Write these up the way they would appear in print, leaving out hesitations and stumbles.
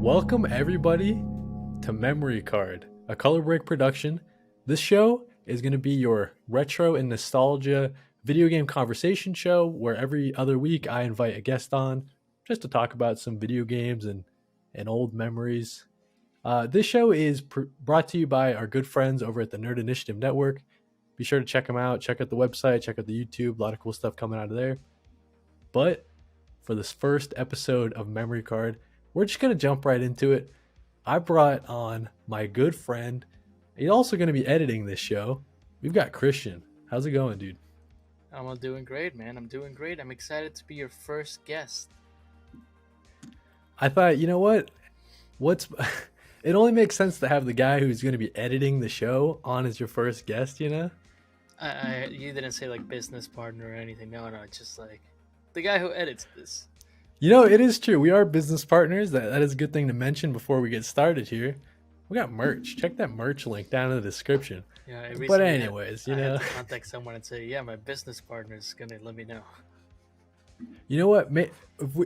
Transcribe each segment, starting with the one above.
Welcome everybody to Memory Card, a color break production. This show is going to be your retro and nostalgia video game conversation show where every other week I invite a guest on just to talk about some video games and old memories. This show is brought to you by our good friends over at the Nerd Initiative Network. Be sure to check them out. Check out the website, check out the YouTube. A lot of cool stuff coming out of there. But for this first episode of Memory Card, we're just going to jump right into it. I brought on my good friend. He's also going to be editing this show. We've got Christian. How's it going, dude? I'm doing great, man. I'm doing great. I'm excited to be your first guest. I thought, you know what? It only makes sense to have the guy who's going to be editing the show on as your first guest, you know? You didn't say like business partner or anything. No, it's just like the guy who edits this. You know, it is true. We are business partners. That is a good thing to mention before we get started here. We got merch. Check that merch link down in the description. Yeah, but anyways, I had to contact someone and say, yeah, my business partner is going to let me know. You know what?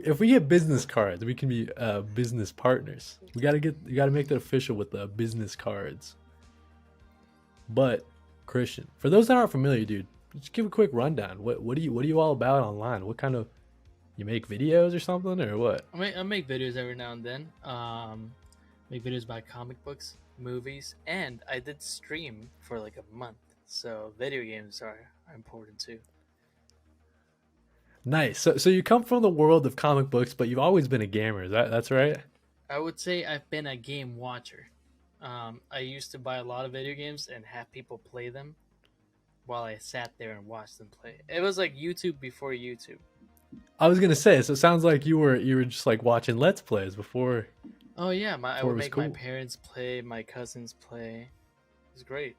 If we get business cards, we can be business partners. You got to make that official with the business cards. But Christian, for those that aren't familiar, dude, just give a quick rundown. What are you all about online? What kind of, you make videos or something or what? I make videos every now and then. Make videos about comic books, movies, and I did stream for like a month. So video games are important too. Nice. So you come from the world of comic books, but you've always been a gamer. That's right? I would say I've been a game watcher. I used to buy a lot of video games and have people play them while I sat there and watched them play. It was like YouTube before YouTube. I was gonna say, so it sounds like you were just like watching Let's Plays before. Oh yeah, I would make my parents play, my cousins play. It was great.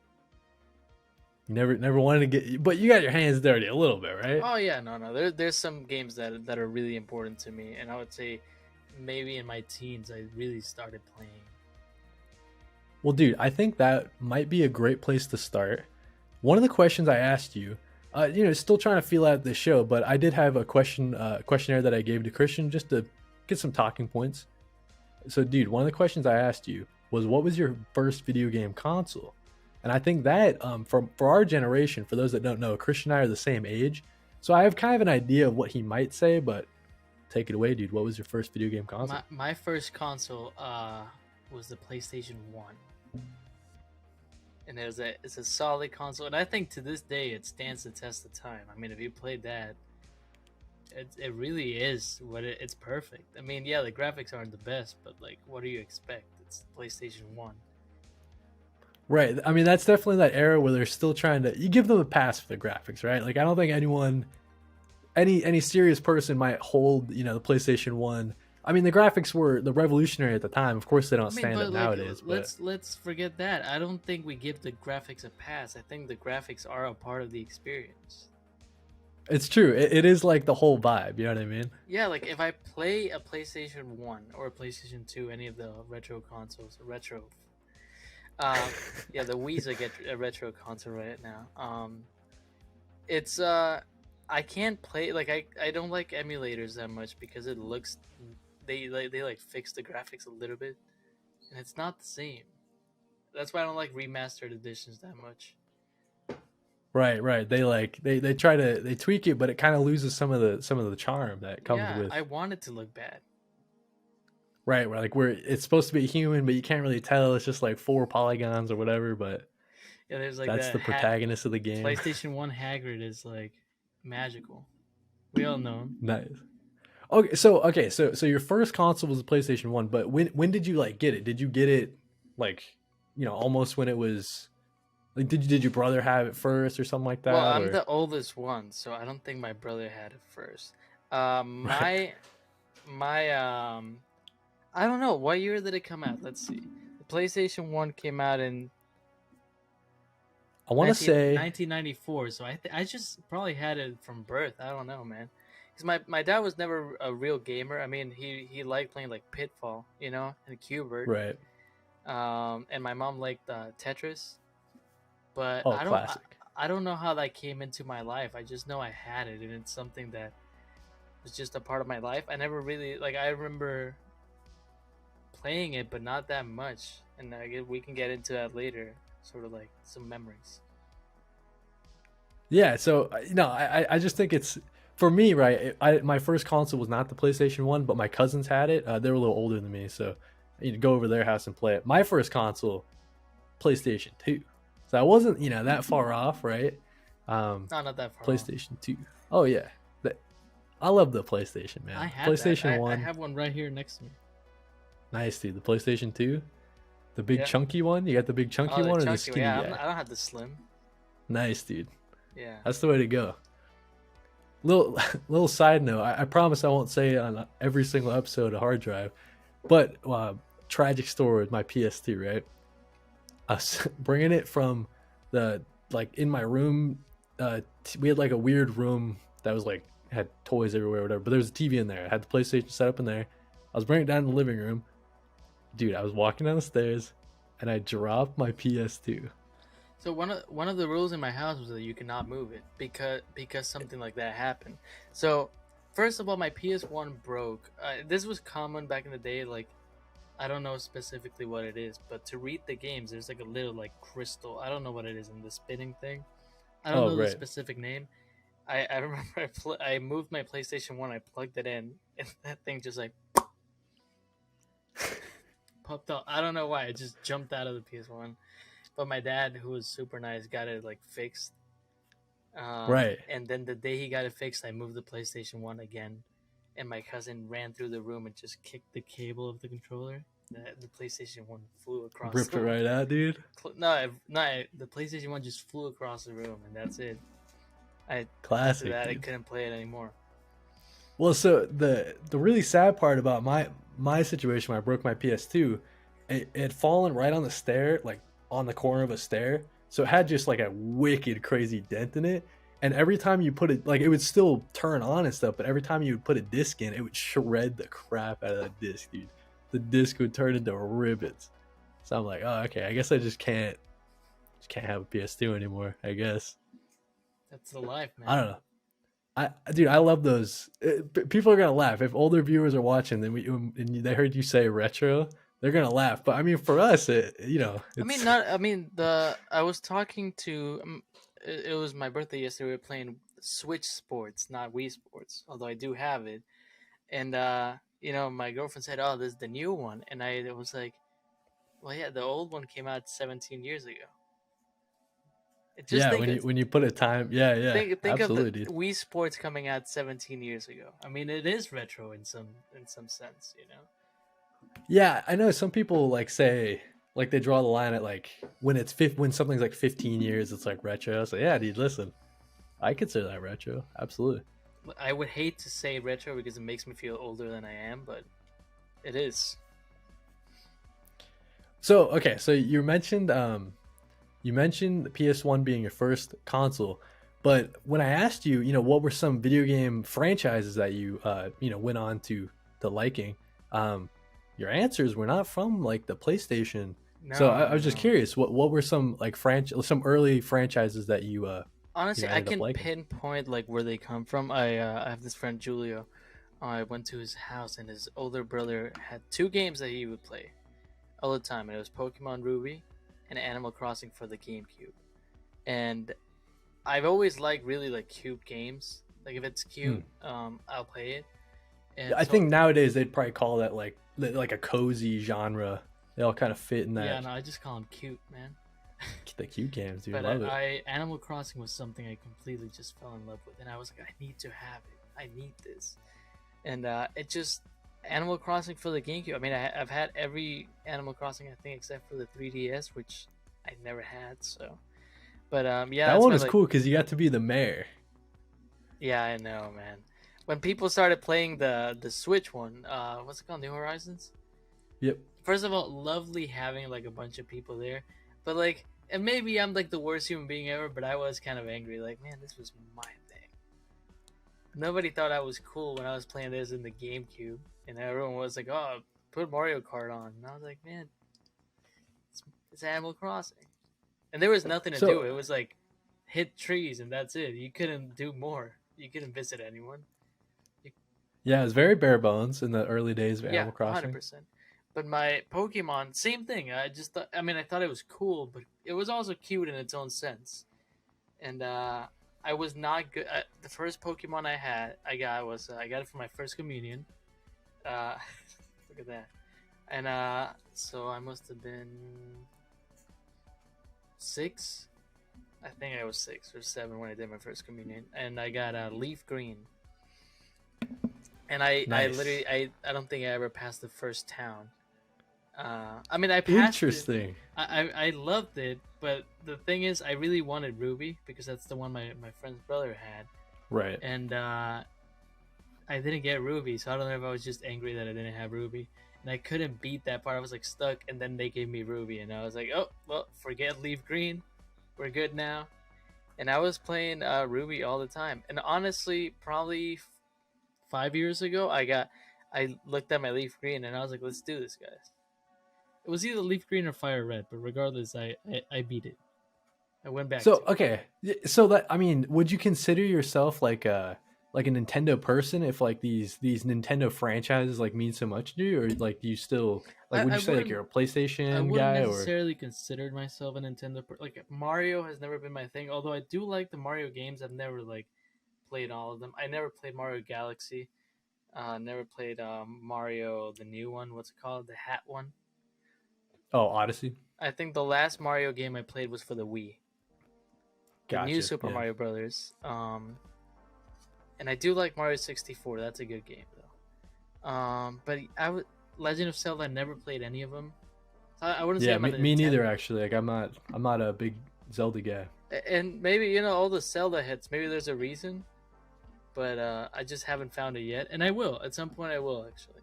You never wanted to get, but you got your hands dirty a little bit, right? Oh yeah, no. There's some games that are really important to me, and I would say maybe in my teens I really started playing. Well, dude, I think that might be a great place to start. One of the questions I asked you, still trying to feel out the show, but I did have a questionnaire that I gave to Christian just to get some talking points. So, dude, one of the questions I asked you was, what was your first video game console? And I think that for our generation, for those that don't know, Christian and I are the same age. So I have kind of an idea of what he might say, but take it away, dude. What was your first video game console? My first console was the PlayStation 1. And it's a solid console. And I think to this day it stands the test of time. I mean, if you played that, it really is it's perfect. I mean, yeah, the graphics aren't the best, but like, what do you expect? It's PlayStation 1. Right. I mean, that's definitely that era where they're still trying to, you give them a pass for the graphics, right? Like, I don't think any serious person might hold, the PlayStation 1. I mean, the graphics were the revolutionary at the time. Of course, they don't stand up nowadays. Let's forget that. I don't think we give the graphics a pass. I think the graphics are a part of the experience. It's true. It is like the whole vibe. You know what I mean? Yeah, like if I play a PlayStation 1 or a PlayStation 2, any of the retro consoles, yeah, the Wii's a retro console right now. It's I can't play, like I don't like emulators that much because it looks, they fix the graphics a little bit, and it's not the same. That's why I don't like remastered editions that much. Right. They try to, they tweak it, but it kind of loses some of the charm that comes with. I want it to look bad. Right, like where it's supposed to be human, but you can't really tell. It's just like 4 polygons or whatever. But yeah, there's like that's the protagonist of the game. PlayStation 1 Hagrid is like magical. We all know him. Nice. So your first console was the PlayStation 1, but when did you like get it? Did you get it like, almost when it was like, did your brother have it first or something like that? Well, I'm the oldest one, so I don't think my brother had it first. My I don't know, what year did it come out? Let's see. The PlayStation 1 came out in, I want to say 1994. So I just probably had it from birth. I don't know, man. Because my dad was never a real gamer. I mean, he liked playing like Pitfall, and Cubert. Right. And my mom liked Tetris. But I don't know how that came into my life. I just know I had it, and it's something that was just a part of my life. I never really, like, I remember playing it, but not that much. And we can get into that later. Sort of like some memories. Yeah, so I just think it's for me, right? My first console was not the PlayStation One, but my cousins had it. They were a little older than me, so go over their house and play it. My first console, PlayStation Two, so I wasn't that far off, right? No, not that far off. PlayStation Two. Oh yeah, I love the PlayStation, man. I had that. PlayStation I One, have one right here next to me. nice dude. The PlayStation Two, the big Yeah. chunky one. You got the big chunky Oh, the one or the chunky. skinny Yeah, guy? I don't have the slim. Nice dude. Yeah. That's the way to go. Little little side note. I promise I won't say it on every single episode of Hard Drive, but tragic story with my PS2. Right, I was bringing it from the in my room. We had like a weird room that was like had toys everywhere, or whatever. But there was a TV in there. I had the PlayStation set up in there. I was bringing it down to the living room, dude. I was walking down the stairs, and I dropped my PS2. So one of the rules in my house was that you cannot move it because something like that happened. So first of all, my PS1 broke. This was common back in the day. Like I don't know specifically what it is, but to read the games, there's like a little like crystal. I don't know what it is in the spinning thing. I don't know the Right. specific name. I remember I moved my PlayStation 1. I plugged it in, and that thing just like popped out. I don't know why. It just jumped out of the PS1. But my dad, who was super nice, got it like fixed. Right. And then the day he got it fixed, I moved the PlayStation 1 again, and my cousin ran through the room and just kicked the cable of the controller. The PlayStation 1 flew across. Ripped it right out, dude. No, the PlayStation 1 just flew across the room, and that's it. Classic. After that, I dude. couldn't play it anymore. Well, so the really sad part about my situation when I broke my PS2, it had fallen right on the stair, like on the corner of a stair. So it had just like a wicked crazy dent in it. And every time you put it, like it would still turn on and stuff, but every time you would put a disc in, it would shred the crap out of that disc, dude. The disc would turn into ribbons. So I'm like, oh, okay, I guess I just can't have a PS2 anymore, I guess. That's the life, man. I don't know. Dude, I love those. People are gonna laugh if older viewers are watching. Then they heard you say retro, they're gonna laugh. But I mean, for us, I was talking to. It was my birthday yesterday. We were playing Switch Sports, not Wii Sports. Although I do have it, and my girlfriend said, "Oh, this is the new one," and I was like, "Well, yeah, the old one came out 17 years ago." When you put a time, think absolutely, of the dude. Wii Sports coming out 17 years ago. I mean, it is retro in some sense, you know. Yeah, I know some people like say like they draw the line at like when when something's like 15 years, it's like retro. So yeah, dude, listen, I consider that retro, absolutely. I would hate to say retro because it makes me feel older than I am, but it is. So okay, so you mentioned the PS1 being your first console, but when I asked you, what were some video game franchises that you went on to liking, your answers were not from like the PlayStation. No, so I was just no. curious, what were some like some early franchises that you Honestly, I ended up can liking? pinpoint like where they come from. I have this friend Julio. I went to his house, and his older brother had two games that he would play all the time, and it was Pokemon Ruby and Animal Crossing for the GameCube. And I've always liked really like cute games. Like if it's cute, I'll play it. And I so, think nowadays they'd probably call that like a cozy genre. They all kind of fit in that. yeah, no, I just call them cute, man. The cute games, dude. But Love it. Animal Crossing was something I completely just fell in love with, and I was like, I need to have it. I need this, and it just Animal Crossing for the GameCube. I mean, I've had every Animal Crossing I think except for the 3DS, which I never had. So, but yeah, That that's one my, was like, cool because you got to be the mayor. yeah, I know, man. When people started playing the Switch one, what's it called, New Horizons? Yep. First of all, lovely having like a bunch of people there, but like, and maybe I'm like the worst human being ever, but I was kind of angry. Like, man, this was my thing. Nobody thought I was cool when I was playing this in the GameCube, and everyone was like, "Oh, put Mario Kart on." And I was like, "Man, it's Animal Crossing," and there was nothing to So- do. It was like hit trees, and that's it. You couldn't do more. You couldn't visit anyone. Yeah, it was very bare bones in the early days of Animal Crossing. 100%. But my Pokemon, same thing. I just thought, I mean, I thought it was cool, but it was also cute in its own sense. And I was not good. The first Pokemon I got it for my first communion. Uh, look at that. And so I must have been 6. I think I was 6 or 7 when I did my first communion, and I got a leaf green. And I Nice. literally I don't think I ever passed the first town. I mean, I passed it. Interesting. I loved it, but the thing is, I really wanted Ruby because that's the one my friend's brother had, Right. and I didn't get Ruby, so I don't know if I was just angry that I didn't have Ruby, and I couldn't beat that part. I was like stuck, and then they gave me Ruby, and I was like, oh well, forget Leaf Green, we're good now. And I was playing Ruby all the time, and honestly, probably 5 years ago, I looked at my Leaf Green, and I was like, let's do this, guys. It was either Leaf Green or Fire Red, but regardless, I beat it. I went back. So to it. okay, so that I mean, would you consider yourself like a Nintendo person if like these Nintendo franchises like mean so much to you, or like do you still like would I you say like wouldn't you're a I PlayStation wouldn't guy or necessarily consider myself a Nintendo like Mario has never been my thing. Although I do like the Mario games, I've never like played all of them. I never played Mario Galaxy. Never played Mario the new one. What's it called? The hat one. oh Odyssey? I think the last Mario game I played was for the Wii. The new Gotcha. Super Yeah. Mario Brothers. And I do like Mario 64. That's a good game though. But Legend of Zelda. I never played any of them. So I wouldn't say Yeah, I'm a me neither Nintendo. actually. Like I'm not a big Zelda guy. And maybe all the Zelda hits. Maybe there's a reason, but I just haven't found it yet. And I will at some point. I will actually.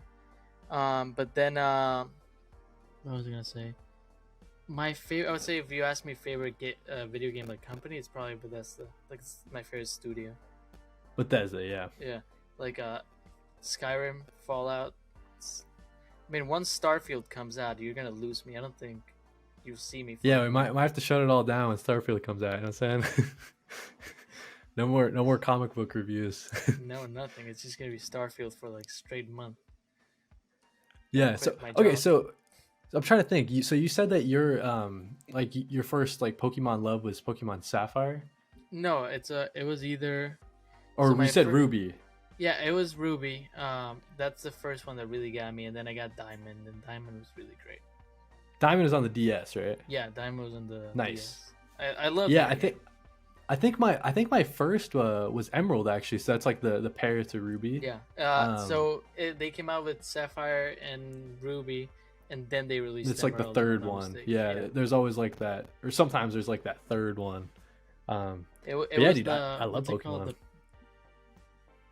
But then what was I gonna say? My favorite. I would say if you ask me favorite video game like company, it's probably Bethesda. Like it's my favorite studio. Bethesda, yeah. Yeah, like Skyrim, Fallout. I mean, once Starfield comes out, you're gonna lose me. I don't think you'll see me. Yeah, we might have to shut it all down when Starfield comes out. You know what I'm saying? No more comic book reviews. No, nothing. It's just gonna be Starfield for like straight month. Yeah. So okay. So I'm trying to think. So you said that your like your first like Pokemon love was Pokemon Sapphire, No, it was either. or So we my said fir- Ruby. Yeah, it was Ruby. That's the first one that really got me, and then I got Diamond, and Diamond was really great. Diamond is on the DS, right? Yeah, Diamond was on the Nice. DS. I love. Yeah, that game. I think my first was Emerald actually. So that's like the pair to Ruby. Yeah. They came out with Sapphire and Ruby, and then they released. It's like the Emerald, if I'm third not one. mistaken. Yeah, there's always like that, or sometimes there's like that third one. It yeah, was dude, the I love what's it called? Pokemon. The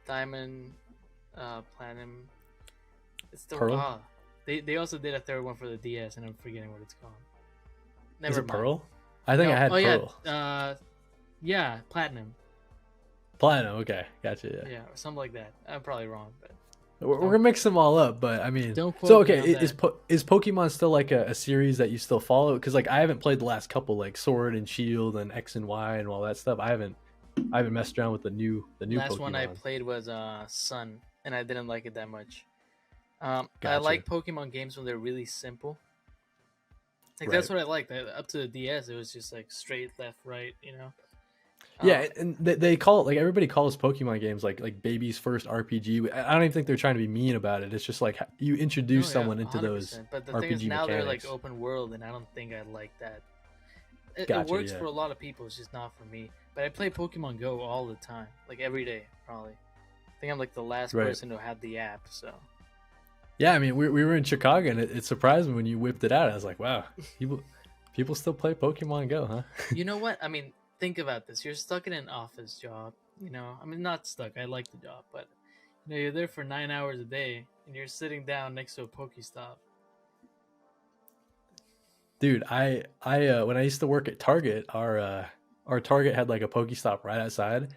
Diamond, Platinum. It's the Pearl? They also did a third one for the DS, and I'm forgetting what it's called. Never Is it mind. Pearl? I think I had Pearl. Yeah, Platinum. Platinum. Okay, gotcha. Yeah. Yeah, or something like that. I'm probably wrong, but We're gonna mix them all up, but I mean, Don't quote so me okay, on is Pokemon still like a series that you still follow? Because like I haven't played the last couple, like Sword and Shield and X and Y and all that stuff. I haven't messed around with the new last Pokemon. one I played was Sun, and I didn't like it that much. I Gotcha. like Pokemon games when they're really simple. Like that's what I liked. Up to the DS, it was just like straight left, right. Yeah, and they call it like everybody calls Pokemon games like baby's first RPG. I don't even think they're trying to be mean about it. It's just like you introduce someone into those 100%. But the RPG thing is, now they're like mechanics. open world, and I don't think I like that. It Gotcha, works yeah. for a lot of people. It's just not for me. But I play Pokemon Go all the time, like every day, probably. I think I'm like the last Right. person who had the app. So Yeah, I mean we were in Chicago and it surprised me when you whipped it out. I was like, wow, people still play Pokemon Go, huh? you know what? I mean, think about this. You're stuck in an office job. I mean, not stuck. I like the job, but you're there for 9 hours a day, and you're sitting down next to a Pokestop. Dude, I when I used to work at Target, our Target had like a Pokestop right outside,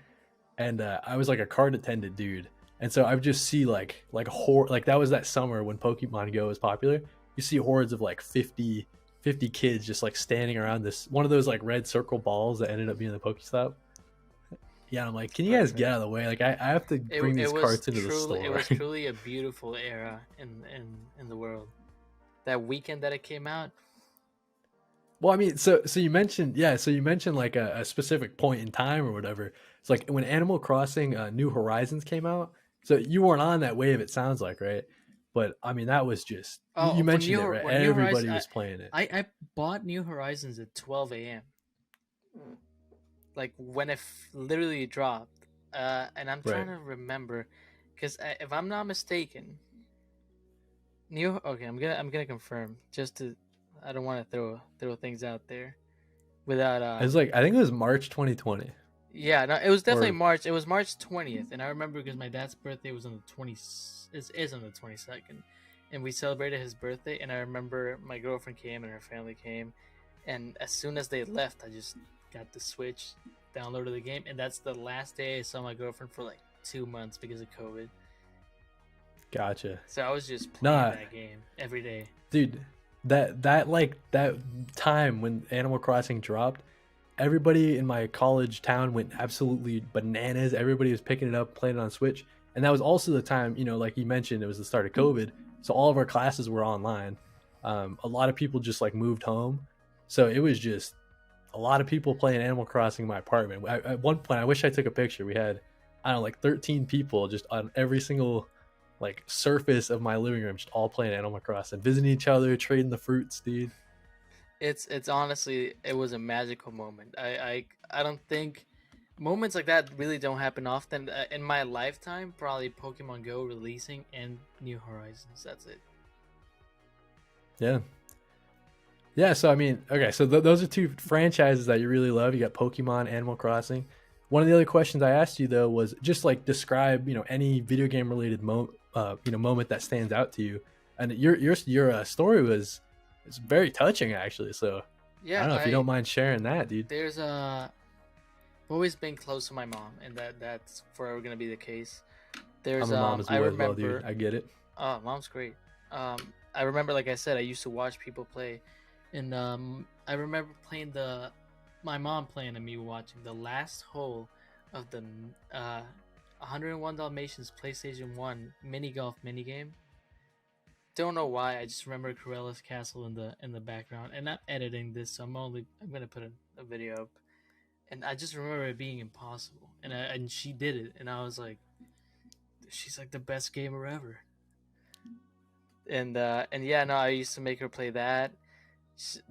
and I was like a cart attendant dude, and so I would just see like that was that summer when Pokemon Go was popular. You see hordes of like 50 kids just like standing around this one of those like red circle balls that ended up being the Pokestop. Yeah, I'm like, can you guys get out of the way? Like I have to bring these carts into the store. It was truly a beautiful era in the world. that weekend that it came out. Well, I mean, so you mentioned, yeah, so you mentioned like a specific point in time or whatever. It's like when Animal Crossing New Horizons came out. So you weren't on that wave, it sounds like, right? But I mean, that was just you Oh, for mentioned it, right? New Everybody Horizons, was playing it, I bought New Horizons at 12 a.m. Like when it literally dropped. And I'm trying right? to remember, because if I'm not mistaken, New. Okay, I'm gonna confirm just to. I don't want to throw things out there without It was like I think it was March 2020, Yeah, no, it was definitely or March. It was March 20th, and I remember because my dad's birthday was on the 20 is on the 22nd, and we celebrated his birthday. And I remember my girlfriend came and her family came, and as soon as they left, I just got the Switch, downloaded the game, and that's the last day I saw my girlfriend for like 2 months because of COVID. gotcha. So I was just playing Nah, that game every day. dude, that time when Animal Crossing dropped, everybody in my college town went absolutely bananas. Everybody was picking it up, playing it on Switch, and that was also the time, like you mentioned, it was the start of COVID, so all of our classes were online. A lot of people just like moved home, so it was just a lot of people playing Animal Crossing in my apartment. At one point, I wish I took a picture. We had, I don't know, like 13 people just on every single like surface of my living room, just all playing Animal Crossing, visiting each other, trading the fruits, dude. It's honestly, it was a magical moment. I don't think moments like that really don't happen often in my lifetime. Probably Pokemon Go releasing and New Horizons. That's it. Yeah. Yeah, so I mean, okay, so those are two franchises that you really love. You got Pokemon, Animal Crossing. One of the other questions I asked you though was just like describe, any video game related moment that stands out to you. And your story was it's very touching actually. So I Yeah, don't know if you I don't mind sharing that, dude. there's always been close to my mom, and that's forever gonna be the case. I'm There's a mama's I boy as well, dude. remember. I get it. Oh, mom's great. I remember, like I said, I used to watch people play, and I remember playing my mom playing and me watching the last hole of the 101 Dalmatians PlayStation 1 mini golf mini game. Don't know why. I just remember Corella's Castle in the background, and I'm editing this, so I'm gonna put a video up, and I just remember it being impossible, and she did it, and I was like, she's like the best gamer ever. And yeah, no, I used to make her play that,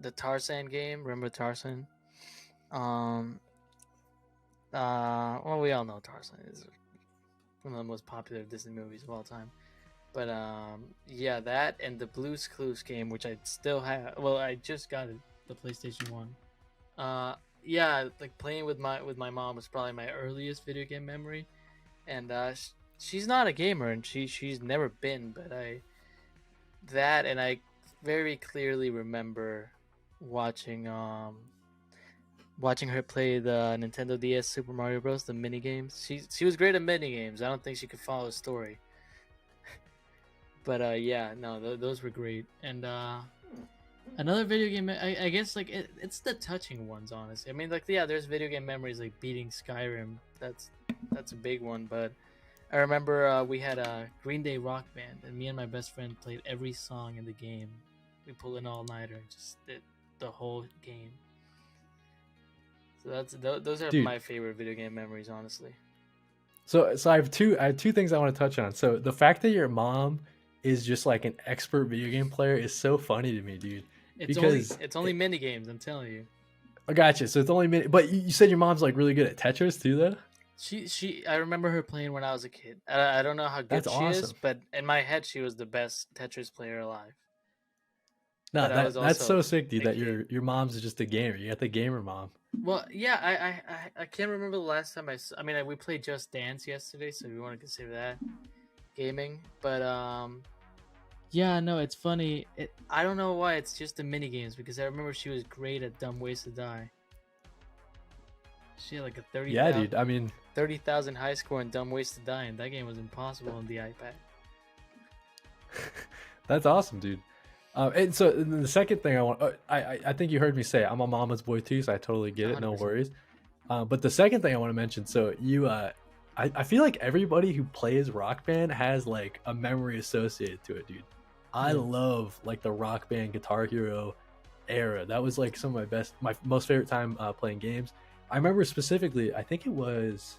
the Tarzan game. Remember Tarzan? Um, well, we all know Tarzan is one of the most popular Disney movies of all time. But yeah, that and the Blue's Clues game, which I still have. Well, I just got it, the PlayStation 1. Yeah, like playing with my mom was probably my earliest video game memory, and she's not a gamer, and she's never been, but I very clearly remember watching watching her play the Nintendo DS Super Mario Bros. The mini games. She was great at mini games. I don't think she could follow a story. But yeah, no, those were great. And another video game, I guess like it's the touching ones, honestly. I mean, like, yeah, there's video game memories like beating Skyrim. That's a big one. But I remember we had a Green Day rock band, and me and my best friend played every song in the game. We pulled an all-nighter and just did the whole game. So those are Dude, my favorite video game memories, honestly. so I have two things I want to touch on. So the fact that your mom is just like an expert video game player is so funny to me, dude. Because It's only mini games, I'm telling you. I got you. So it's only but you said your mom's like really good at Tetris too, though. I remember her playing when I was a kid. I don't know how good That's she is, awesome. but in my head she was the best Tetris player alive. No, But I was that's so also sick, dude. a That kid. your mom's just a gamer. You got the gamer mom. Well, yeah, I can't remember the last time I mean, we played Just Dance yesterday, so we want to consider that gaming. But yeah, no, it's funny. I don't know why it's just the mini games, because I remember she was great at Dumb Ways to Die. She had like a Yeah, dude. I mean, 30,000 high score in Dumb Ways to Die, and that game was impossible on the iPad. that's awesome, dude. And so the second thing I want, I think you heard me say I'm a mama's boy too, so I totally get it. No 100%. worries. But the second thing I want to mention, so I feel like everybody who plays Rock Band has like a memory associated to it, dude. I Yeah. love like the Rock Band, Guitar Hero era. That was like some of my most favorite time playing games. I remember specifically, I think it was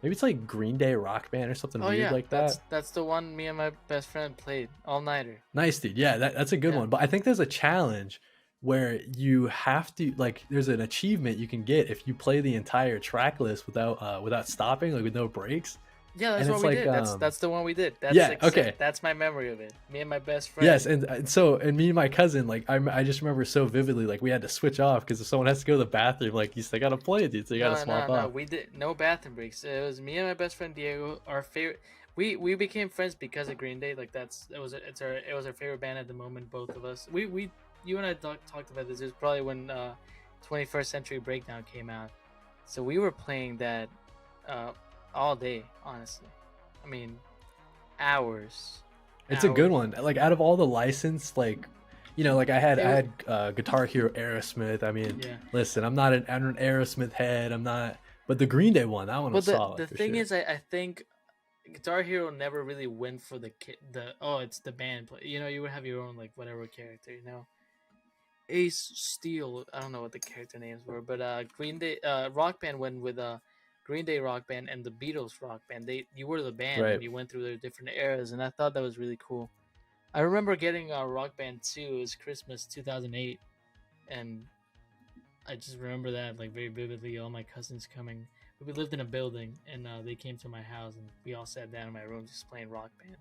maybe it's like Green Day Rock Band or something Oh weird yeah, like that. that's the one me and my best friend played all nighter. Nice, dude. Yeah, that's a good Yeah. one. But I think there's a challenge where you have to like there's an achievement you can get if you play the entire track list without stopping, like with no breaks. Yeah, And that's what it's we like did. That's the one we did. That's yeah, okay. that's my memory of it. Me and my best Yes, friend. and so and me and my cousin, like I just remember so vividly, like we had to switch off because if someone has to go to the bathroom, like you still gotta play, dude, so you gotta No, no, swap no. off. We did no bathroom breaks. It was me and my best friend Diego. Our favorite. We became friends because of Green Day. Like it was our favorite band at the moment. Both of us. We you and I talked about this. It was probably when 21st Century Breakdown came out. So we were playing that uh, all day. Honestly, I mean hours, It's a good hours. one. Like out of all the licensed, like like I had It I was had Guitar Hero Aerosmith. I mean, yeah. listen, I'm an Aerosmith head. I'm not, but the Green Day one, that one But was the solid the for thing sure. is, I think Guitar Hero never really went for the oh it's the band play. You know, you would have your own like whatever character. You know, Ace Steel. I don't know what the character names were, but Green Day Rock Band went with Green Day Rock Band and the Beatles Rock Band. You were the band Right. and you went through their different eras, and I thought that was really cool. I remember getting Rock Band 2. It was Christmas 2008, and I just remember that like very vividly. All my cousins coming. We lived in a building, and they came to my house, and we all sat down in my room just playing Rock Band.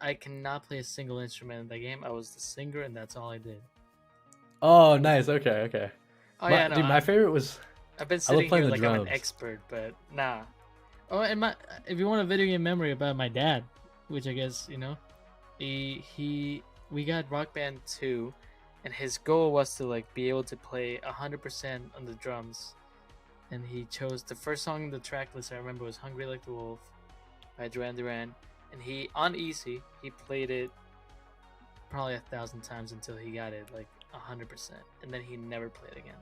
I cannot play a single instrument in that game. I was the singer, and that's all I did. Oh, nice. Okay, okay. Oh My yeah, no, dude, my favorite was I've been I love sitting playing here the like I'm an drums. expert, but nah. Oh, and my if you want a video game memory about my dad, which I guess you know, he we got Rock Band 2, and his goal was to like be able to play 100% on the drums, and he chose the first song in the track list. I remember was "Hungry Like the Wolf" by Duran Duran, and he on easy he played it probably 1,000 times until he got it like 100%, and then he never played again.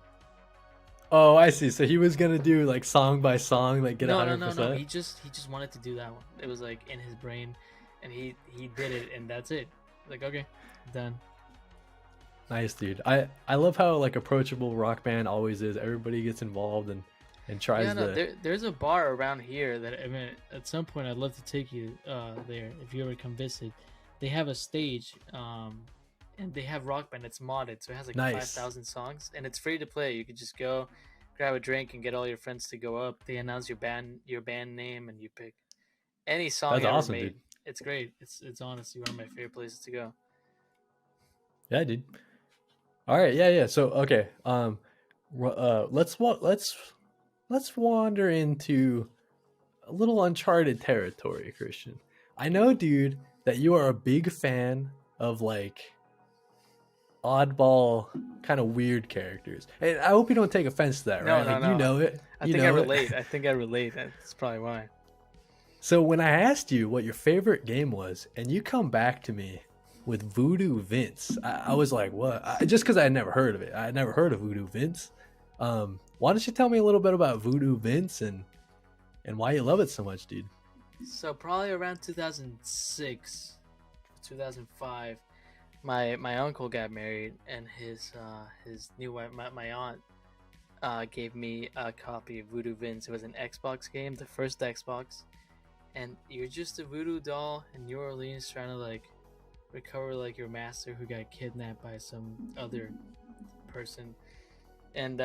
Oh, I see. So he was gonna do like song by song, like get a No, no, hundred no, no. percent. He just wanted to do that one. It was like in his brain, and he did it, and that's it. Like okay, done. Nice, dude. I love how like approachable Rock Band always is. Everybody gets involved and Yeah, tries no. to. There's a bar around here that I mean, at some point I'd love to take you there if you ever come visit. They have a stage, and they have Rock Band. It's modded, so it has like five Nice. thousand songs, and it's free to play. You could just go, grab a drink, and get all your friends to go up. They announce your band name, and you pick any song That's ever awesome, made. dude. It's great. It's honestly one of my favorite places to go. Yeah, dude. All right, yeah, yeah. So okay, let's wander into a little uncharted territory, Christian. I know, dude, that you are a big fan of like oddball, kind of weird characters, and I hope you don't take offense to that, No, right? no, Like you no. know it, I you think I know it. relate. I think I relate. That's probably why. So when I asked you what your favorite game was, and you come back to me with Voodoo Vince, I was like, "What?" Just because I had never heard of it. I had never heard of Voodoo Vince. Why don't you tell me a little bit about Voodoo Vince and why you love it so much, dude? So probably around 2006, 2005, my uncle got married, and his new wife, my aunt, gave me a copy of Voodoo Vince. It was an Xbox game, the first Xbox, and you're just a voodoo doll in New Orleans trying to like recover like your master who got kidnapped by some other person, and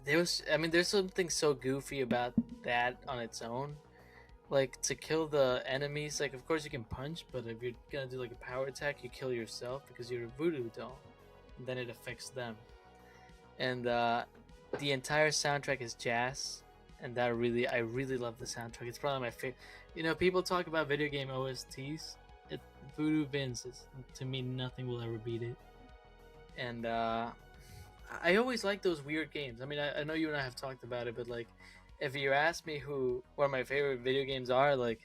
there's something so goofy about that on its own. Like to kill the enemies, like of course you can punch, but if you're gonna do like a power attack, you kill yourself because you're a voodoo doll, and then it affects them. And the entire soundtrack is jazz, and I really love the soundtrack. It's probably my favorite. You know, people talk about video game OSTs. It, Voodoo Vince is, to me, nothing will ever beat it. And I always like those weird games. I mean, I know you and I have talked about it, but like, if you ask me what my favorite video games are, like,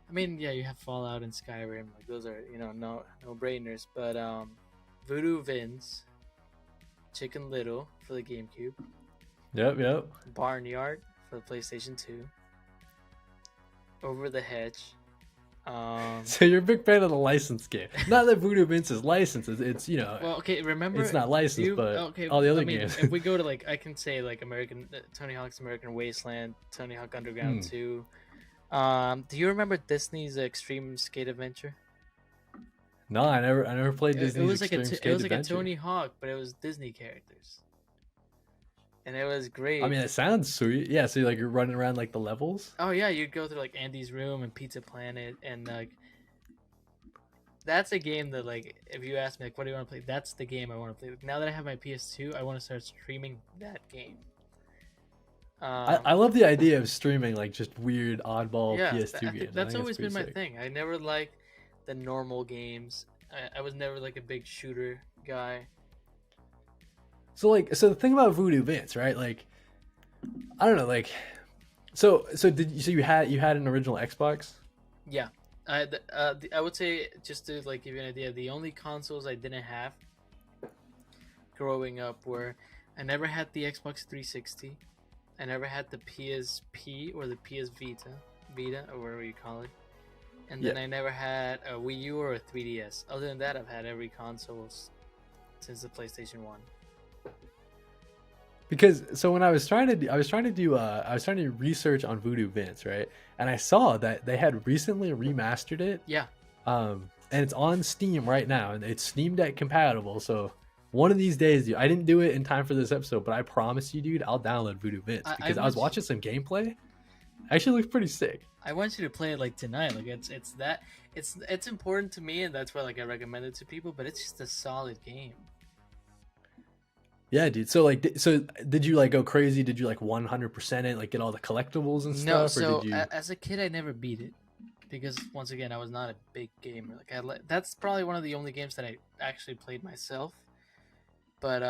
I mean, yeah, you have Fallout and Skyrim. Like, those are no brainers. But Voodoo Vince, Chicken Little for the GameCube, Yep, yep. Barnyard for the PlayStation 2, Over the Hedge, Um, So you're a big fan of the licensed game. Not that Voodoo Vince is licensed. It's well, okay, it's remember, not do licensed, you, but okay, all the I other mean, games. if we go to like, I can say like Tony Hawk's American Wasteland, Tony Hawk Underground Hmm. 2. Do you remember Disney's Extreme Skate Adventure? No, I never played It Disney's was like Extreme it Skate was like a Adventure. Tony Hawk, but it was Disney characters, and it was I great. mean, it sounds sweet. Yeah, so like you're running around like the levels. Oh yeah, you'd go through like Andy's room and Pizza Planet, and like that's a game that, like, if you ask me like what do you want to play, that's the game I want to play. Like, now that I have my PS2, I want to start streaming that game. I love the idea of streaming like just weird oddball Yeah, PS2 I think games. I that's think it's always pretty been my sick. thing. I never liked the normal games. I was never like a big shooter guy. So the thing about Voodoo Vince, right? Like I don't know, like so you had an original Xbox? Yeah, I would say, just to like give you an idea, the only consoles I didn't have growing up were, I never had the Xbox 360, I never had the PSP or the PS Vita or whatever you call it, and then Yeah. I never had a Wii U or a 3DS. Other than that, I've had every console since the PlayStation 1. Because so when I was trying to do I was trying to do research on Voodoo Vince, right? And I saw that they had recently remastered it. Yeah, And it's on Steam right now, and it's Steam Deck compatible. So one of these days, dude, I didn't do it in time for this episode, but I promise you, dude, I'll download Voodoo Vince because I was watching some gameplay. Actually, looks pretty sick. I want you to play it like tonight. Like it's important to me, and that's why like I recommend it to people. But it's just a solid game. Yeah, dude. So like, so did you like go crazy? Did you like 100% it, like get all the collectibles and No, stuff, or so did you? as a kid, I never beat it because once again, I was not a big gamer. Like that's probably one of the only games that I actually played myself. But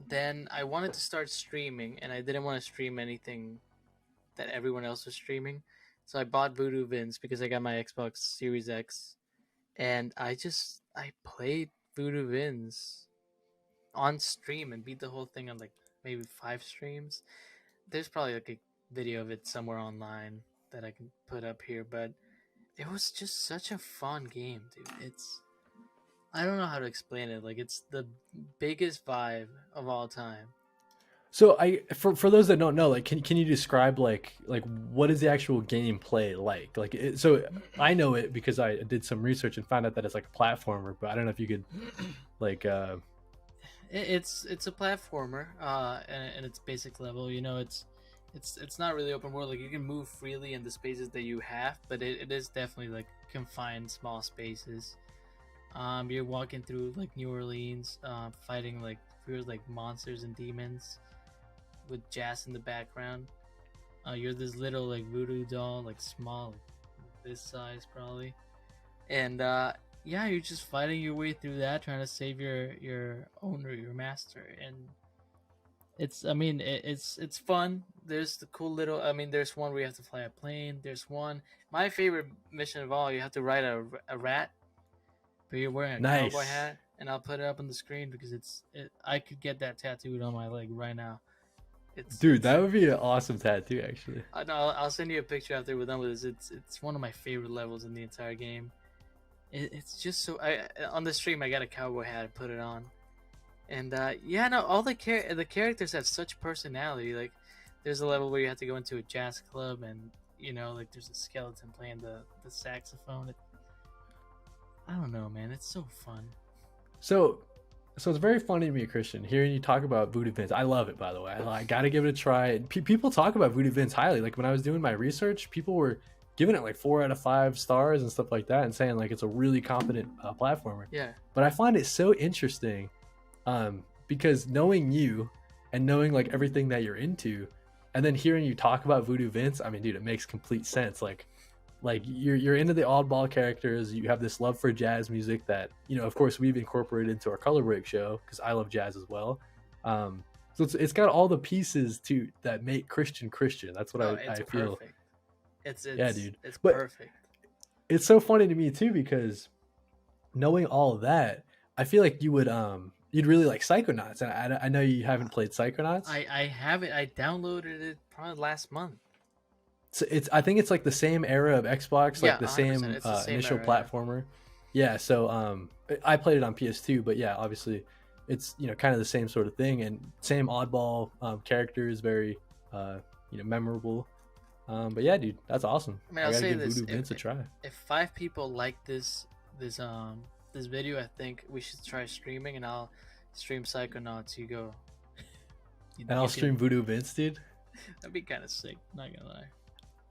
then I wanted to start streaming, and I didn't want to stream anything that everyone else was streaming. So I bought Voodoo Vince because I got my Xbox Series X, and I played Voodoo Vince on stream and beat the whole thing on like maybe 5 streams. There's probably like a video of it somewhere online that I can put up here, but it was just such a fun game, dude. I don't know how to explain it. Like, it's the biggest vibe of all time. So for those that don't know, like, can you describe like what is the actual gameplay like? Like, so I know it because I did some research and found out that it's like a platformer, but I don't know if you could like It's a platformer, and its basic level. You know, it's not really open world. Like, you can move freely in the spaces that you have, but it is definitely like confined small spaces. You're walking through like New Orleans, fighting like fears like monsters and demons, with jazz in the background. You're this little like voodoo doll, like small, like this size probably, and yeah, you're just fighting your way through that, trying to save your owner, your master, and it's fun. There's the cool little. I mean, there's one where you have to fly a plane. There's one. My favorite mission of all, you have to ride a rat, but you're wearing a cowboy nice. hat, and I'll put it up on the screen because I could get that tattooed on my leg right now. Dude, that would be an awesome tattoo, actually. No, I'll send you a picture after we're done with this. It's one of my favorite levels in the entire game. It's just so. On the stream, I got a cowboy hat and put it on, and yeah, no, all the characters have such personality. Like, there's a level where you have to go into a jazz club, and like there's a skeleton playing the saxophone. I don't know, man. It's so fun. So so it's very funny to me, Christian, hearing you talk about Voodoo Vince. I love it, by the way. I gotta give it a try. People talk about Voodoo Vince highly. Like when I was doing my research, people were giving it like 4 out of 5 stars and stuff like that, and saying like it's a really competent platformer. Yeah. But I find it so interesting, because knowing you and knowing like everything that you're into, and then hearing you talk about Voodoo Vince, I mean, dude, it makes complete sense. Like you're into the oddball characters. You have this love for jazz music that of course we've incorporated into our color break show because I love jazz as well. So it's got all the pieces to that make Christian. That's what I feel. Perfect. It's Yeah, dude. It's But perfect. it's so funny to me too because knowing all of that, I feel like you'd really like Psychonauts, and I know you haven't played Psychonauts. I have it. I downloaded it probably last month. So I think it's like the same era of Xbox, like Yeah, the 100%. same It's the same initial era. Yeah. platformer. Yeah, so I played it on PS2, but yeah, obviously it's kind of the same sort of thing and same oddball characters, very memorable. But yeah, dude, that's awesome. I mean, I I'll gotta say give this: Voodoo Vince a try. if 5 people like this this video, I think we should try streaming, and I'll stream Psychonauts. You go. And I'll You stream can. Voodoo Vince, dude. That'd be kind of sick. Not gonna lie.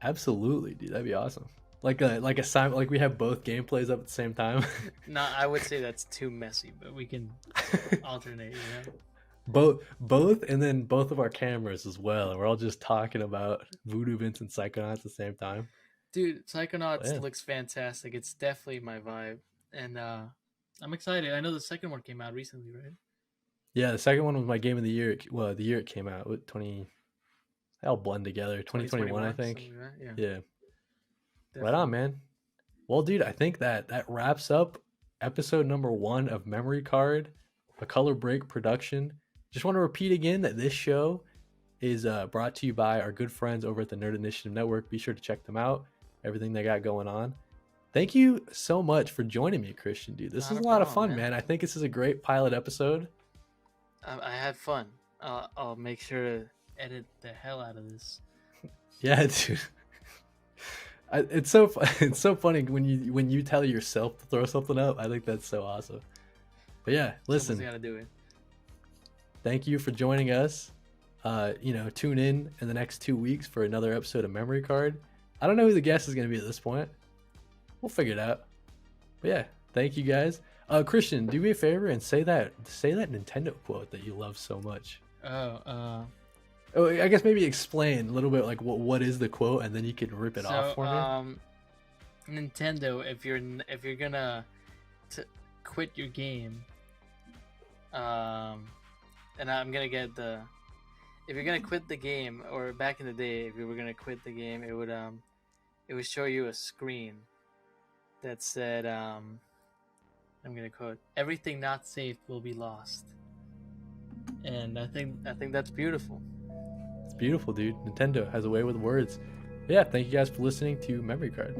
Absolutely, dude. That'd be awesome. Like we have both gameplays up at the same time. No, I would say that's too messy, but we can alternate. both and then both of our cameras as well, and we're all just talking about Voodoo Vince and Psychonauts at the same time. Dude, Psychonauts Yeah. looks fantastic. It's definitely my vibe, and I'm excited. I know the second one came out recently, right? Yeah, the second one was my game of the year. Well, the year it came out, with 20, they all blend together. 2021, I 2021, think. something like that. Yeah, Yeah. Right definitely. on, man. Well, dude, I think that wraps up episode number 1 of Memory Card, a Color Break production. Just want to repeat again that this show is brought to you by our good friends over at the Nerd Initiative Network. Be sure to check them out, everything they got going on. Thank you so much for joining me, Christian, dude. This Not is a a lot of problem, fun, man. man. I think this is a great pilot episode. I had fun. I'll make sure to edit the hell out of this. Yeah, dude. It's so it's so funny when you tell yourself to throw something up. I think that's so awesome. But yeah, listen. Someone's gotta do it. Thank you for joining us. Tune in the next 2 weeks for another episode of Memory Card. I don't know who the guest is going to be at this point. We'll figure it out. But yeah, thank you guys. Christian, do me a favor and say that Nintendo quote that you love so much. Oh, I guess maybe explain a little bit like what is the quote, and then you can rip it off for me. Nintendo, if you're gonna quit your game, and I'm gonna get the, if you're gonna quit the game, or back in the day, if you were gonna quit the game, it would show you a screen that said, I'm gonna quote, "Everything not safe will be lost," and I think that's beautiful. It's beautiful, dude. Nintendo has a way with words. But yeah, thank you guys for listening to Memory Card.